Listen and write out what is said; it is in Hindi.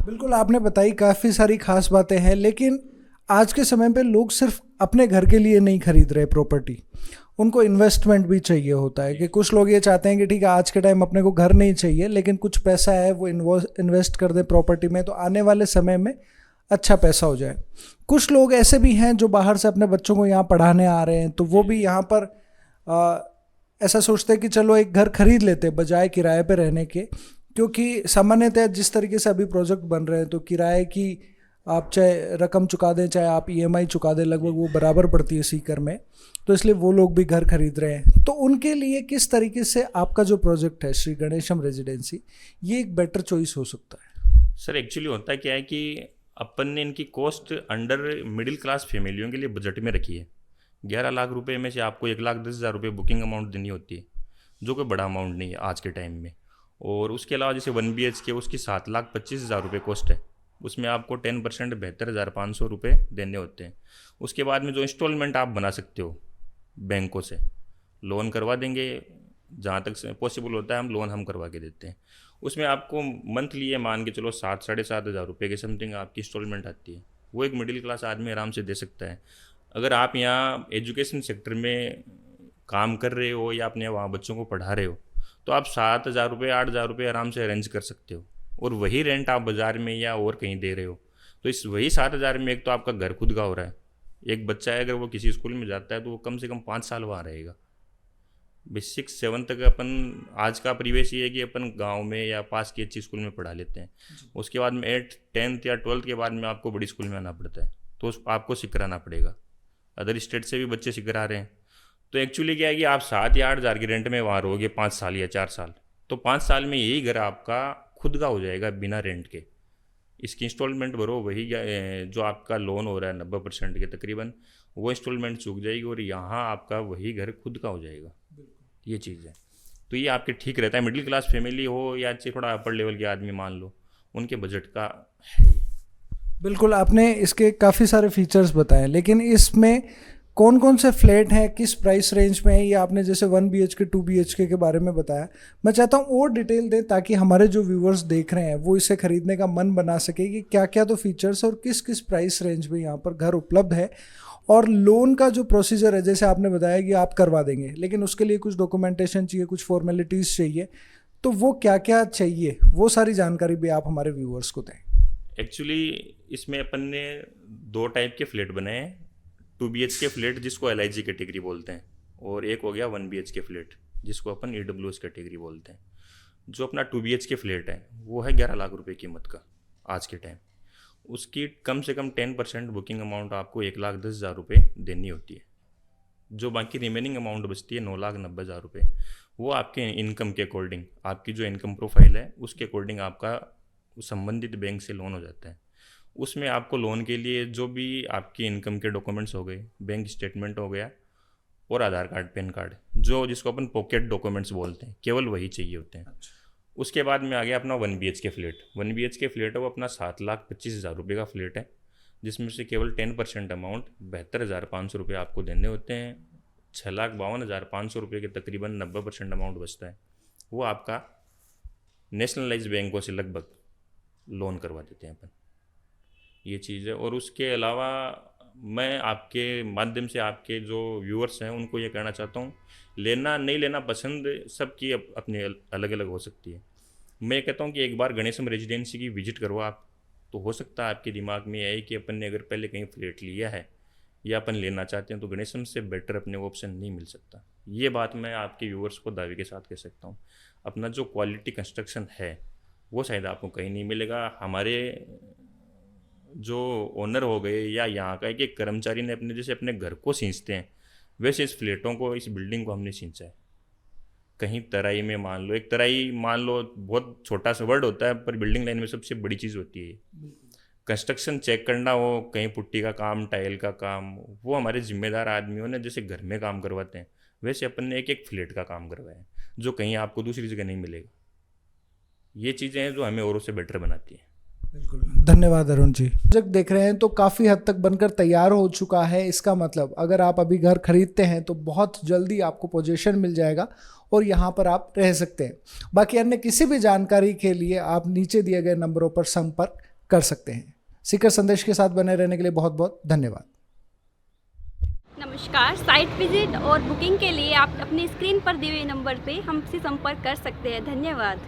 बिल्कुल, आपने बताई काफ़ी सारी खास बातें हैं, लेकिन आज के समय पे लोग सिर्फ अपने घर के लिए नहीं खरीद रहे प्रॉपर्टी, उनको इन्वेस्टमेंट भी चाहिए होता है। कि कुछ लोग ये चाहते हैं कि ठीक है, आज के टाइम अपने को घर नहीं चाहिए, लेकिन कुछ पैसा है वो इन्वेस्ट कर दें प्रॉपर्टी में, तो आने वाले समय में अच्छा पैसा हो जाए। कुछ लोग ऐसे भी हैं जो बाहर से अपने बच्चों को यहाँ पढ़ाने आ रहे हैं, तो वो भी यहाँ पर आ, ऐसा सोचते हैं कि चलो एक घर खरीद लेते हैं बजाय किराए पे रहने के। क्योंकि सामान्यतः जिस तरीके से अभी प्रोजेक्ट बन रहे हैं, तो किराए की आप चाहे रकम चुका दें चाहे आप ईएमआई चुका दें, लगभग वो बराबर पड़ती है सीकर में। तो इसलिए वो लोग भी घर खरीद रहे हैं। तो उनके लिए किस तरीके से आपका जो प्रोजेक्ट है श्री गणेशम रेजिडेंसी, ये एक बेटर चॉइस हो सकता है? सर एक्चुअली होता क्या है कि अपन ने इनकी कॉस्ट अंडर मिडिल क्लास फैमिलियों के लिए बजट में रखी है। 11 लाख रुपए में से आपको 1,10,000 रुपये बुकिंग अमाउंट देनी होती है, जो कोई बड़ा अमाउंट नहीं है आज के टाइम में। और उसके अलावा जैसे 1 BHK उसकी 7,25,000 रुपये कॉस्ट है, उसमें आपको 10% 72,500 रुपये देने होते हैं। उसके बाद में जो इंस्टॉलमेंट आप बना सकते हो बैंकों से, लोन करवा देंगे, जहाँ तक पॉसिबल होता है हम करवा के देते हैं। उसमें आपको मंथली ये मान के चलो 7,000-7,500 रुपये के समथिंग आपकी इंस्टॉलमेंट आती है। वो एक मिडिल क्लास आदमी आराम से दे सकता है। अगर आप यहाँ एजुकेशन सेक्टर में काम कर रहे हो या अपने वहाँ बच्चों को पढ़ा रहे हो, तो आप 7,000 रुपये 8,000 रुपये आराम से अरेंज कर सकते हो। और वही रेंट आप बाज़ार में या और कहीं दे रहे हो, तो इस वही 7,000 में एक तो आपका घर खुद का हो रहा है। एक बच्चा है अगर वो किसी स्कूल में जाता है तो वो कम से कम 5 साल वहाँ रहेगा। बेस 6-7 तक अपन, आज का परिवेश ये है कि अपन गांव में या पास की अच्छी स्कूल में पढ़ा लेते हैं। उसके बाद में 8th 10th या 12th के बाद में आपको बड़ी स्कूल में आना पड़ता है, तो आपको सिकराना पड़ेगा। अदर स्टेट से भी बच्चे सिकरा रहे हैं। तो एक्चुअली क्या है कि आप 7 या 8 हज़ार की रेंट में वहाँ रहोगे 5 साल या 4 साल, तो 5 साल में यही घर आपका खुद का हो जाएगा बिना रेंट के। इसकी इंस्टॉलमेंट भरो, वही जो आपका लोन हो रहा है 90% के तकरीबन, वो इंस्टॉलमेंट चूक जाएगी और यहाँ आपका वही घर खुद का हो जाएगा। ये चीज़ है। तो ये आपके ठीक रहता है, मिडिल क्लास फैमिली हो या अच्छे थोड़ा अपर लेवल के आदमी मान लो, उनके बजट का है। बिल्कुल, आपने इसके काफ़ी सारे फीचर्स बताए, लेकिन इसमें कौन कौन से फ्लैट हैं, किस प्राइस रेंज में है, ये आपने जैसे 1 BHK 2 BHK के बारे में बताया। मैं चाहता हूँ और डिटेल दें ताकि हमारे जो व्यूअर्स देख रहे हैं वो इसे खरीदने का मन बना सके कि क्या क्या तो फीचर्स और किस किस प्राइस रेंज में यहाँ पर घर उपलब्ध है। और लोन का जो प्रोसीजर है, जैसे आपने बताया कि आप करवा देंगे, लेकिन उसके लिए कुछ डॉक्यूमेंटेशन चाहिए, कुछ फॉर्मेलिटीज़ चाहिए, तो वो क्या क्या चाहिए, वो सारी जानकारी भी आप हमारे व्यूअर्स को दें। एक्चुअली इसमें अपन ने 2 टाइप के फ्लैट बनाए हैं। 2 BHK फ्लैट जिसको LIG कैटेगरी बोलते हैं, और एक हो गया 1 BHK फ्लैट जिसको अपन EWS कैटेगरी बोलते हैं। जो अपना 2 BHK फ्लैट है वो है 11 लाख रुपए कीमत का आज के टाइम। उसकी कम से कम 10% बुकिंग अमाउंट आपको 1,10,000 रुपये देनी होती है। जो बाकी रिमेनिंग अमाउंट बचती है 9,90,000 रुपये, वो आपके इनकम के अकॉर्डिंग, आपकी जो इनकम प्रोफाइल है उसके अकॉर्डिंग आपका संबंधित बैंक से लोन हो जाता है। उसमें आपको लोन के लिए जो भी आपकी इनकम के डॉक्यूमेंट्स हो गए, बैंक स्टेटमेंट हो गया और आधार कार्ड पैन कार्ड, जो जिसको अपन पॉकेट डॉक्यूमेंट्स बोलते हैं, केवल वही चाहिए होते हैं। उसके बाद में आ गया अपना 1 BHK फ्लैट। 1 BHK फ्लैट है वो अपना 7,25,000 रुपये का फ्लैट है, जिसमें से केवल 10% अमाउंट 72,500 रुपये आपको देने होते हैं। 6,52,500 रुपये के तकरीबन 90% अमाउंट बचता है, वो आपका नेशनलाइज बैंकों से लगभग लोन करवा देते हैं अपन। ये चीज़ है। और उसके अलावा मैं आपके माध्यम से आपके जो व्यूअर्स हैं उनको ये कहना चाहता हूँ, लेना नहीं लेना पसंद सबकी अपनी अलग अलग हो सकती है। मैं कहता हूँ कि एक बार गणेशम रेजिडेंसी की विजिट करो आप, तो हो सकता है आपके दिमाग में आए कि अपन ने अगर पहले कहीं फ्लैट लिया है या अपन लेना चाहते हैं तो गणेशम से बेटर अपने को ऑप्शन नहीं मिल सकता। ये बात मैं आपके व्यूअर्स को दावे के साथ कह सकता हूँ। अपना जो क्वालिटी कंस्ट्रक्शन है वो शायद आपको कहीं नहीं मिलेगा। हमारे जो ओनर हो गए या यहाँ का एक कर्मचारी ने अपने जैसे अपने घर को सींचते हैं, वैसे इस फ्लैटों को, इस बिल्डिंग को हमने सींचा है। कहीं तराई में मान लो, एक तराई मान लो बहुत छोटा सा वर्ड होता है, पर बिल्डिंग लाइन में सबसे बड़ी चीज़ होती है। कंस्ट्रक्शन चेक करना हो, कहीं पुट्टी का काम, टाइल का काम, वो हमारे जिम्मेदार आदमियों ने जैसे घर में काम करवाते हैं, वैसे अपन ने एक एक फ्लैट का काम करवाया है, जो कहीं आपको दूसरी जगह नहीं मिलेगा। ये चीज़ें हैं जो हमें औरों से बेटर बनाती हैं। बिल्कुल, धन्यवाद अरुण जी। प्रोजेक्ट देख रहे हैं तो काफ़ी हद तक बनकर तैयार हो चुका है। इसका मतलब अगर आप अभी घर खरीदते हैं तो बहुत जल्दी आपको पोजीशन मिल जाएगा और यहाँ पर आप रह सकते हैं। बाकी अन्य किसी भी जानकारी के लिए आप नीचे दिए गए नंबरों पर संपर्क कर सकते हैं। सीकर संदेश के साथ बने रहने के लिए बहुत बहुत धन्यवाद। नमस्कार, साइट विजिट और बुकिंग के लिए आप अपनी स्क्रीन पर दिए हुए नंबर पे हमसे संपर्क कर सकते हैं। धन्यवाद।